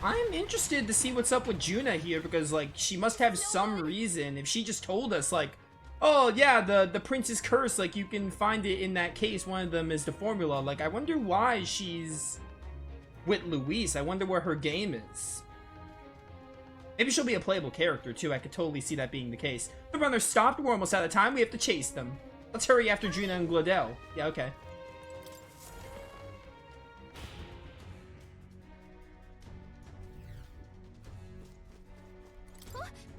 I'm interested to see what's up with Junah here, because, like, she must have some reason. If she just told us, like, oh, yeah, the prince's curse, like, you can find it in that case. One of them is the formula. Like, I wonder why she's with Luis. I wonder where her game is. Maybe she'll be a playable character, too. I could totally see that being the case. The runner stopped. We're almost out of time. We have to chase them. Let's hurry after Junah and Glodell. Yeah, okay.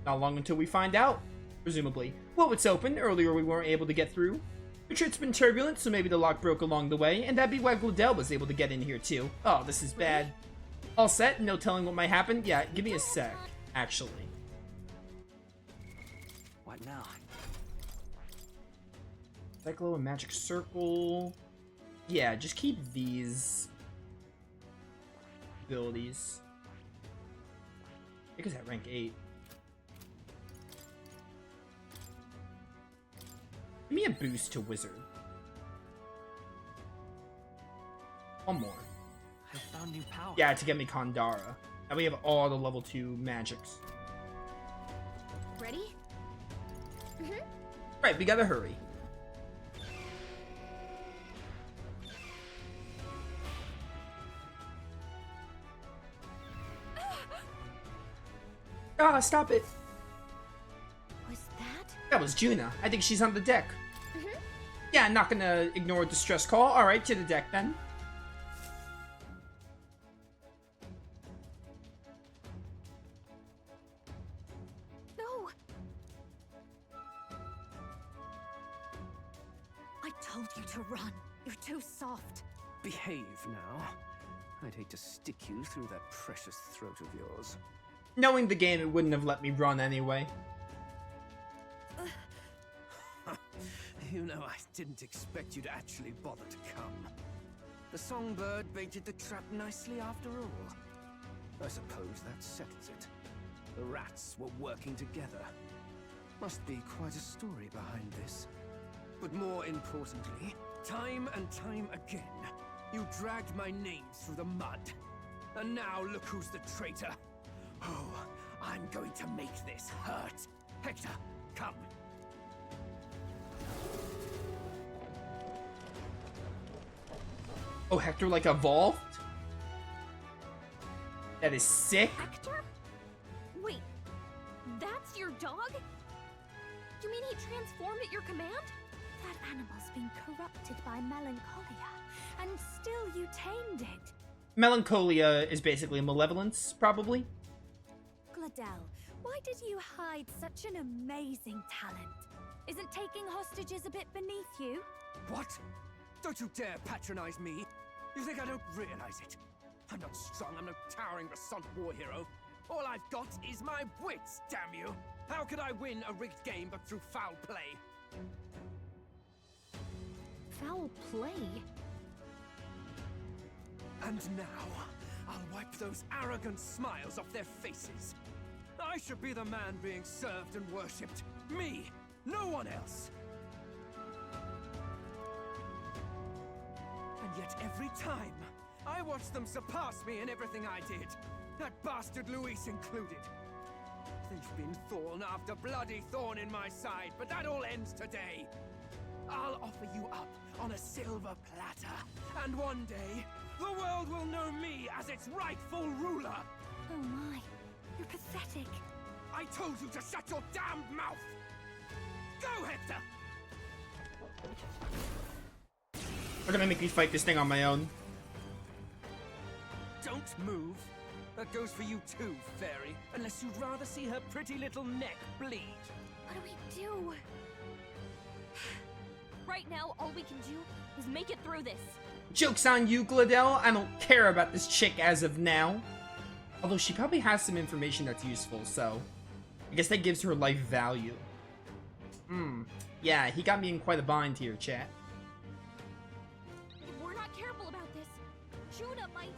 Not long until we find out, presumably. Well, it's open. Earlier we weren't able to get through. The trip's been turbulent, so maybe the lock broke along the way, and that'd be why Glodell was able to get in here, too. Oh, this is bad. All set? No telling what might happen? Yeah, give me a sec, actually. What now? Cyclo and Magic Circle. Yeah, just keep these abilities. I think it's at rank 8. Give me a boost to Wizard. One more. I found new power. Yeah, to get me Kandara. Now we have all the level 2 magics. Ready? Right, we gotta hurry. Ah, stop it. Was that? That was Junah. I think she's on the deck. Yeah, not gonna ignore a distress call. Alright, to the deck then. No. I told you to run. You're too soft. Behave now. I'd hate to stick you through that precious throat of yours. Knowing the game, it wouldn't have let me run anyway. You know, I didn't expect you to actually bother to come. The songbird baited the trap nicely after all. I suppose that settles it. The rats were working together. Must be quite a story behind this. But more importantly, time and time again, you dragged my name through the mud. And now look who's the traitor. Oh, I'm going to make this hurt. Hector, come. Oh, Hector, like, evolved? That is sick. Hector? Wait, that's your dog? You mean he transformed at your command? That animal's been corrupted by melancholia, and still you tamed it. Melancholia is basically malevolence, probably. Glodell, why did you hide such an amazing talent? Isn't taking hostages a bit beneath you? What? Don't you dare patronize me! You think I don't realize it? I'm not strong, I'm no towering Rassant war hero. All I've got is my wits, damn you! How could I win a rigged game but through foul play? Foul play? And now, I'll wipe those arrogant smiles off their faces. I should be the man being served and worshipped. Me! No one else! And yet every time, I watch them surpass me in everything I did. That bastard Luis included. They've been thorn after bloody thorn in my side, but that all ends today. I'll offer you up on a silver platter, and one day, the world will know me as its rightful ruler. Oh my, you're pathetic. I told you to shut your damned mouth! Go, Hector! They're gonna make me fight this thing on my own. Don't move. That goes for you too, fairy. Unless you'd rather see her pretty little neck bleed. What do we do? Right now, all we can do is make it through this. Joke's on you, Glodell. I don't care about this chick as of now. Although she probably has some information that's useful, so I guess that gives her life value. Yeah, he got me in quite a bind here, chat. If we're not careful about this, Junah might...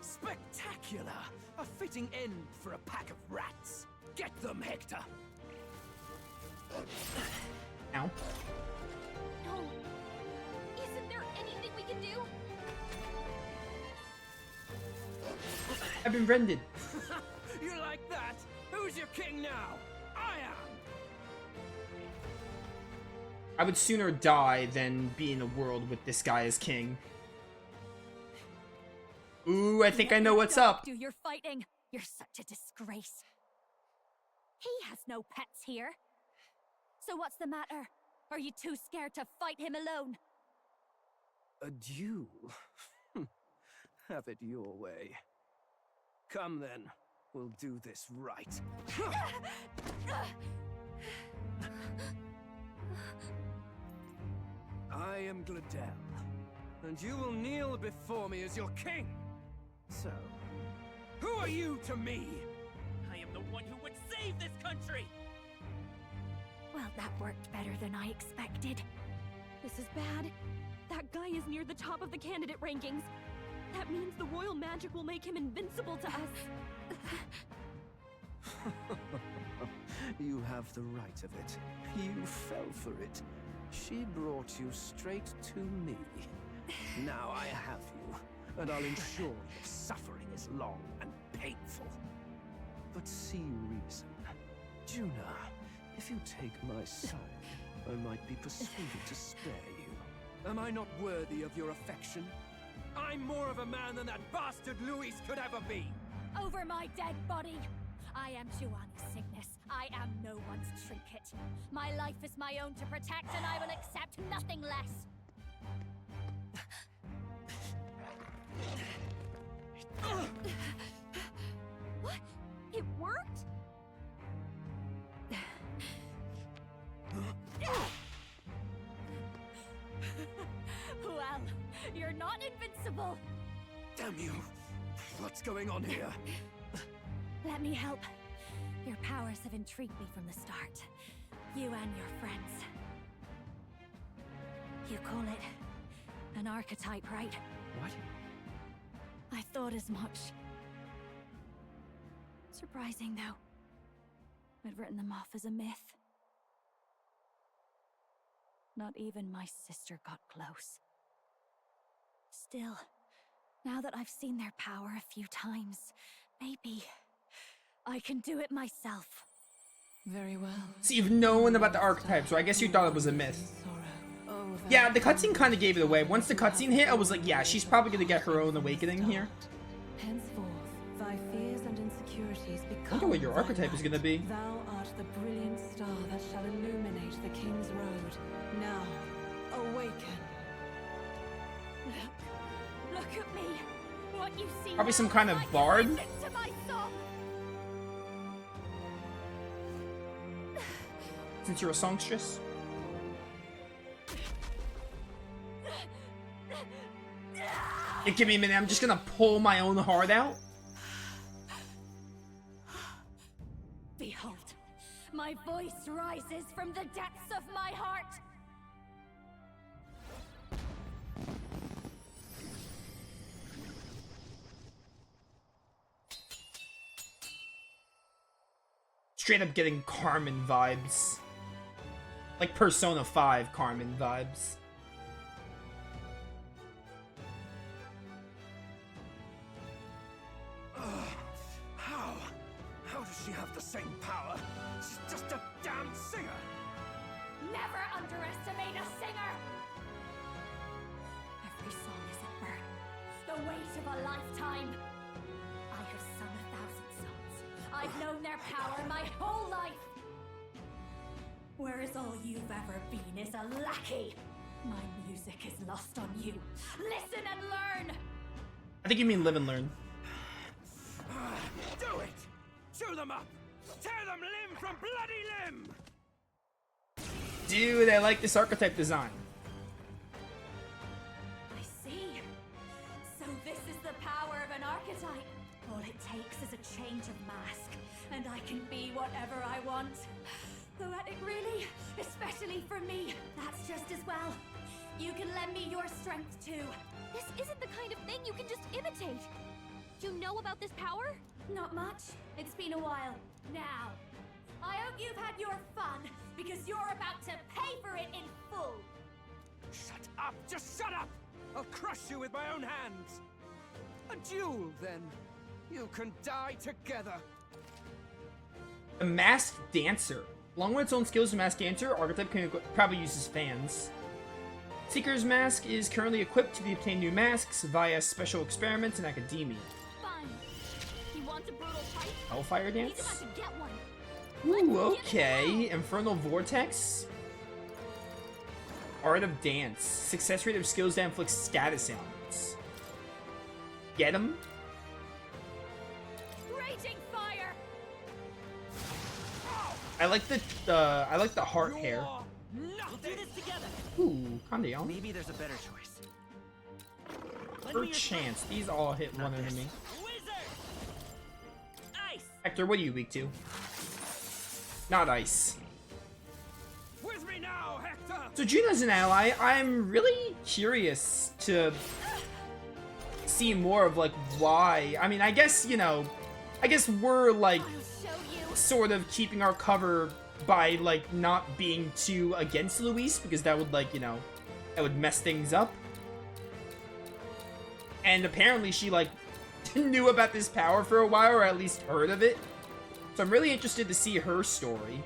Spectacular! A fitting end for a pack of rats. Get them, Hector! Ow. No. Isn't there anything we can do? I've been rendered. You like that? Who's your king now? I am! I would sooner die than be in a world with this guy as king. Ooh, I think I know what's up. Do your fighting. You're such a disgrace. He has no pets here. So what's the matter? Are you too scared to fight him alone? A duel? Have it your way. Come then, we'll do this right. I am Gladel, and you will kneel before me as your king. So, who are you to me? I am the one who would save this country! Well, that worked better than I expected. This is bad. That guy is near the top of the candidate rankings. That means the royal magic will make him invincible to us. You have the right of it. You fell for it. She brought you straight to me. Now I have you, and I'll ensure your suffering is long and painful. But see reason. Junah, if you take my side, I might be persuaded to spare you. Am I not worthy of your affection? I'm more of a man than that bastard Louis could ever be! Over my dead body! I am Junah's Cygnus. I am no one's trinket. My life is my own to protect, and I will accept nothing less. What? It worked? Well, you're not invincible. Damn you! What's going on here? Let me help. Your powers have intrigued me from the start. You and your friends. You call it an archetype, right? What? I thought as much. Surprising, though. I'd written them off as a myth. Not even my sister got close. Still, now that I've seen their power a few times, maybe I can do it myself. Very well. So you've known about the archetype, so I guess you thought it was a myth. Yeah, the cutscene kind of gave it away. Once the cutscene hit, I was like, yeah, she's probably gonna get her own awakening here. Henceforth, thy fears and insecurities I become. wonder what your archetype is gonna be. Thou art the brilliant star that shall illuminate the king's road. Now, awaken. Look at me. What you see Probably some now kind is of like bard? listen to my song. Since you're a songstress. Yeah, give me a minute, I'm just gonna pull my own heart out. Behold, my voice rises from the depths of my heart. Straight up getting Carmen vibes. Like Persona 5 Carmen vibes. How does she have the same power? She's just a damn singer! Never underestimate a singer! Every song is a burden, the weight of a lifetime. I have sung 1,000 songs. I've known their power my whole life. Whereas all you've ever been is a lackey. My music is lost on you. Listen and learn! I think you mean live and learn. Do it! Chew them up! Tear them limb from bloody limb! Dude, I like this archetype design. I see. So this is the power of an archetype. All it takes is a change of mask, and I can be whatever I want. Though at it really, especially for me, that's just as well. You can lend me your strength too. This isn't the kind of thing you can just imitate. Do you know about this power? Not much. It's been a while. Now, I hope you've had your fun, because you're about to pay for it in full. Shut up! Just shut up! I'll crush you with my own hands! A duel, then. You can die together. A masked dancer. Along with its own skills as a masked dancer, Archetype can probably uses fans. Seeker's mask is currently equipped to be obtained new masks via special experiments in academia. Fine. He wants a brutal fight? Hellfire He's about dance? to get one. Ooh, okay. Infernal Vortex. Art of Dance. Success rate of skills that inflict status ailments. Get him? Raging fire! I like the heart hair. We'll do this together. Ooh, Kandeon. Maybe there's a better choice. Per chance, these all hit one enemy. Wizard! Ice! Hector, what are you weak to? Not ice. With me now, Hector! So Junah's an ally. I'm really curious to see more of like why. I mean, I guess, you know, I guess we're like I'll show you. sort of keeping our cover by like not being too against Luis, because that would like, you know, that would mess things up. And apparently she like knew about this power for a while, or at least heard of it. So I'm really interested to see her story.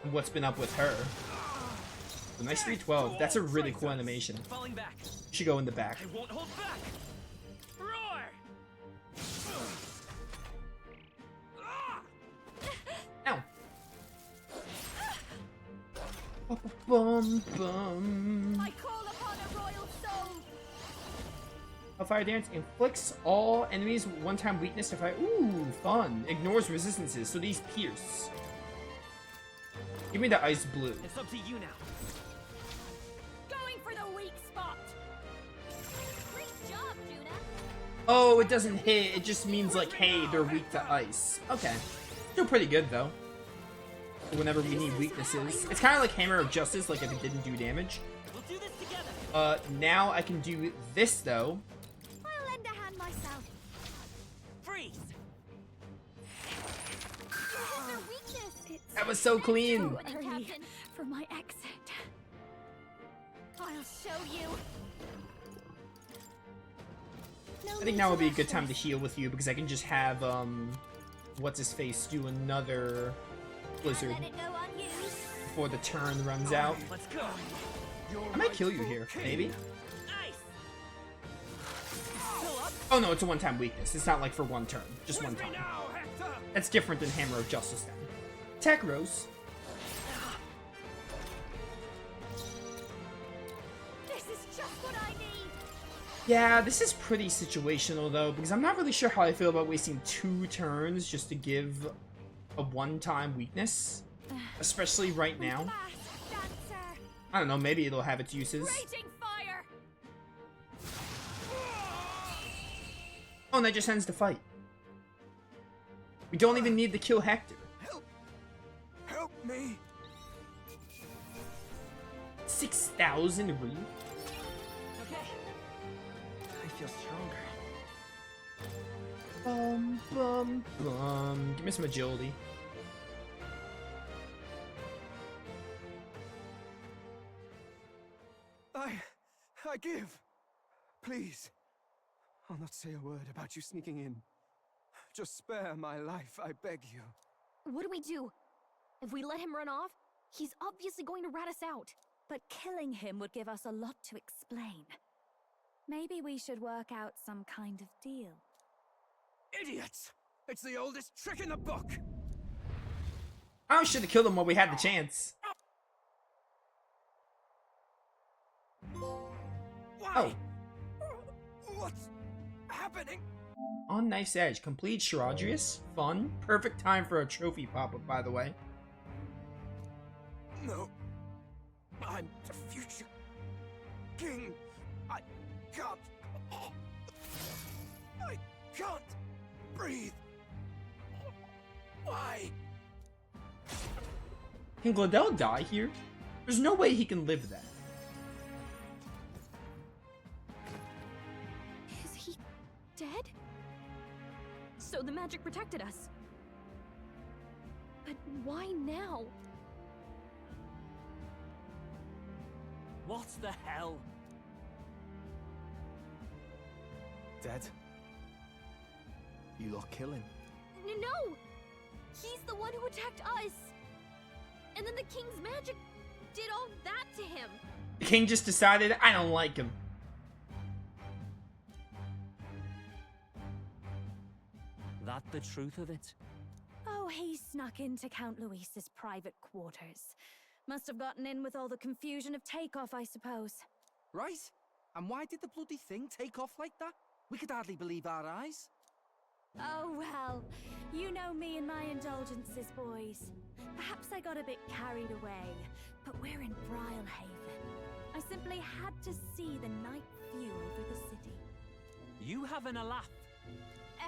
And what's been up with her. The nice 312. That's a really cool animation. Falling back. Should go in the back. I won't hold back. Roar! Ow. Bum bum. I call upon a royal soul. Hellfire Dance inflicts all enemies one-time weakness to fire. Ooh, fun. Ignores resistances, so these pierce. Give me the ice blue. It's up to you now. Going for the weak spot. Great job, Junah. Oh, it doesn't hit. It just means like, hey, they're weak to ice. Okay. Still pretty good, though. Whenever we need weaknesses. It's kind of like Hammer of Justice, like if it didn't do damage. We'll do this together. Now I can do this, though. I'll lend a hand myself. Freeze! What is their weakness? That was so clean. Ruining, Captain. For my exit. I'll show you. I think now would be a good time to heal with you, because I can just have, what's-his-face do another blizzard Let it go unused. before the turn runs out. Let's go. I might kill you here, maybe. Ice! Still up? Oh no, it's a one-time weakness. It's not like for one turn, just one With me time. now, Hector! That's different than Hammer of Justice then. Attack Rose. This is just what I need. Yeah, this is pretty situational though, because I'm not really sure how I feel about wasting 2 turns just to give a one-time weakness. Especially right now. Fast dancer. I don't know, maybe it'll have its uses. Raging fire. Oh, and that just ends the fight. We don't even need to kill Hector. Help me! 6,000 reef? Okay. I feel stronger. Bum, bum, bum. Give me some agility. I give. Please. I'll not say a word about you sneaking in. Just spare my life, I beg you. What do we do? If we let him run off, he's obviously going to rat us out. But killing him would give us a lot to explain. Maybe we should work out some kind of deal. Idiots! It's the oldest trick in the book! I should have killed him while we had the chance. Why? Oh. What's happening? On Knife's Edge. Complete Charadrius. Fun. Perfect time for a trophy pop-up, by the way. No. I'm the future king. I can't. I can't breathe. Why? Can Gladell die here? There's no way he can live that. Is he dead? So the magic protected us. But why now? What the hell? Dead? You lot kill him. No! He's the one who attacked us! And then the king's magic did all that to him! The king just decided, I don't like him. That the truth of it? Oh, he snuck into Count Luis's private quarters. Must have gotten in with all the confusion of takeoff, I suppose. Right? And why did the bloody thing take off like that? We could hardly believe our eyes. Oh, well, you know me and my indulgences, boys. Perhaps I got a bit carried away, but we're in Brilehaven. I simply had to see the night view over the city. You having a laugh?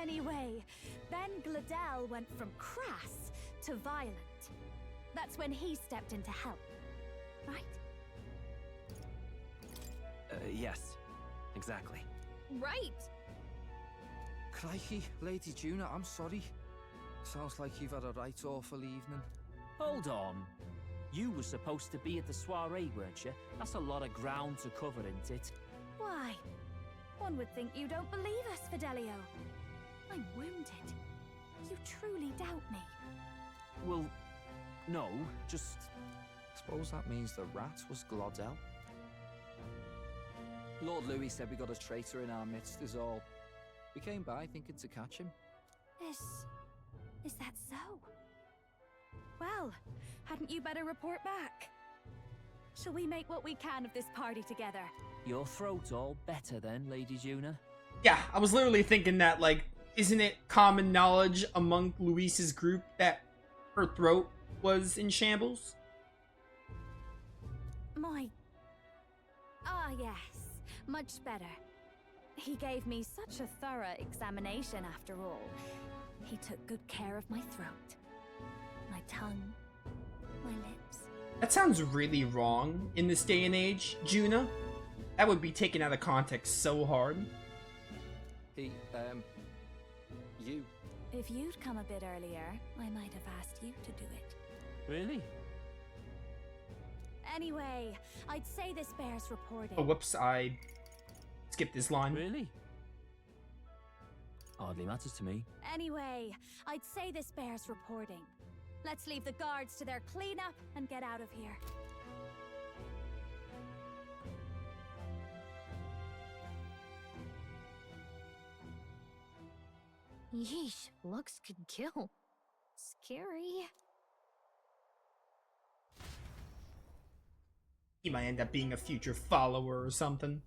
Anyway, Ben Gladell went from crass to violent. That's when he stepped in to help, right? Yes. Exactly. Right! Crikey, Lady Junah, I'm sorry. Sounds like you've had a right awful evening. Hold on. You were supposed to be at the soiree, weren't you? That's a lot of ground to cover, isn't it? Why? One would think you don't believe us, Fidelio. I'm wounded. You truly doubt me. Well, no, just... Suppose that means the rat was Glodell? Lord Louis said we got a traitor in our midst is all. We came by thinking to catch him. Is that so? Well, hadn't you better report back? Shall we make what we can of this party together? Your throat all better then, Lady Junah? Yeah, I was literally thinking that, like, isn't it common knowledge among Luis's group that her throat was in shambles? Yes, much better. He gave me such a thorough examination after all. He took good care of my throat, my tongue, my lips. That sounds really wrong in this day and age, Junah. That would be taken out of context so hard. You. If you'd come a bit earlier, I might have asked you to do it. Really? Anyway, I'd say this bears reporting. Oh, whoops, I skipped this line. Really? Hardly matters to me. Anyway, I'd say this bears reporting. Let's leave the guards to their cleanup and get out of here. Yeesh, looks could kill. Scary. He might end up being a future follower or something.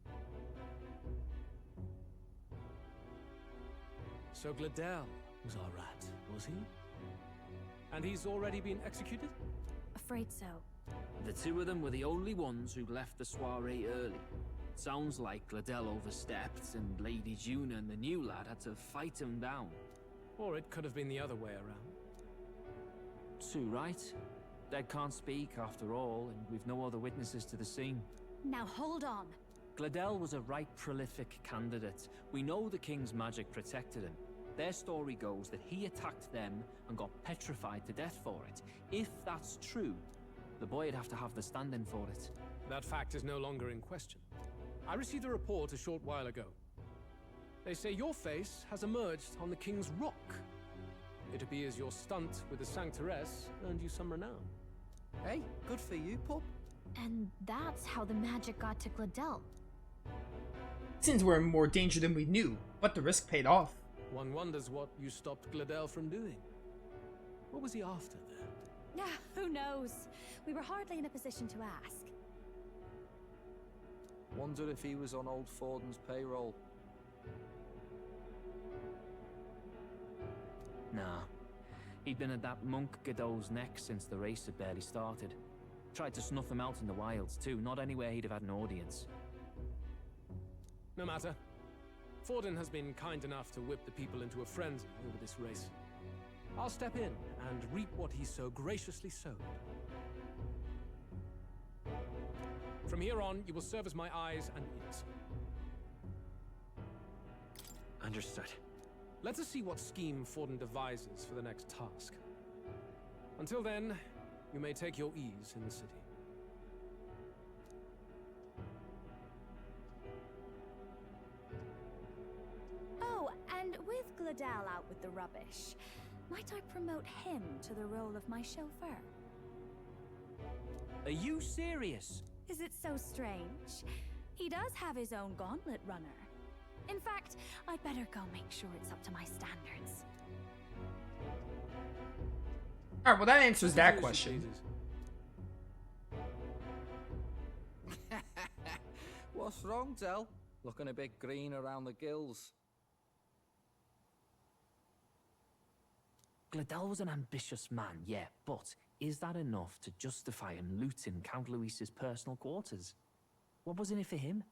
So Gladell was our rat, was he? And he's already been executed? Afraid so. The two of them were the only ones who left the soiree early. Sounds like Gladell overstepped, and Lady Junah and the new lad had to fight him down. Or it could have been the other way around. Too right. Dead can't speak, after all, and we've no other witnesses to the scene. Now hold on. Gladell was a right prolific candidate. We know the king's magic protected him. Their story goes that he attacked them and got petrified to death for it. If that's true, the boy'd have to have the stand-in for it. That fact is no longer in question. I received a report a short while ago. They say your face has emerged on the King's Rock. It appears your stunt with the Sanctoress earned you some renown. Hey, good for you, pup. And that's how the magic got to Gladell. Since we're in more danger than we knew, but the risk paid off. One wonders what you stopped Gladell from doing. What was he after there? Yeah, who knows? We were hardly in a position to ask. Wonder if he was on old Forden's payroll. Nah. He'd been at that monk Godot's neck since the race had barely started. Tried to snuff him out in the wilds too, not anywhere he'd have had an audience. No matter. Forden has been kind enough to whip the people into a frenzy over this race. I'll step in and reap what he so graciously sowed. From here on, you will serve as my eyes and ears. Understood. Let us see what scheme Forden devises for the next task. Until then, you may take your ease in the city. Oh, and with Gladell out with the rubbish. Might I promote him to the role of my chauffeur? Are you serious? Is it so strange? He does have his own gauntlet runner. In fact, I'd better go make sure it's up to my standards. Alright, well that answers that question. What's wrong, Del? Looking a bit green around the gills. Gladell was an ambitious man, yeah, but is that enough to justify him looting Count Luis's personal quarters? What was in it for him?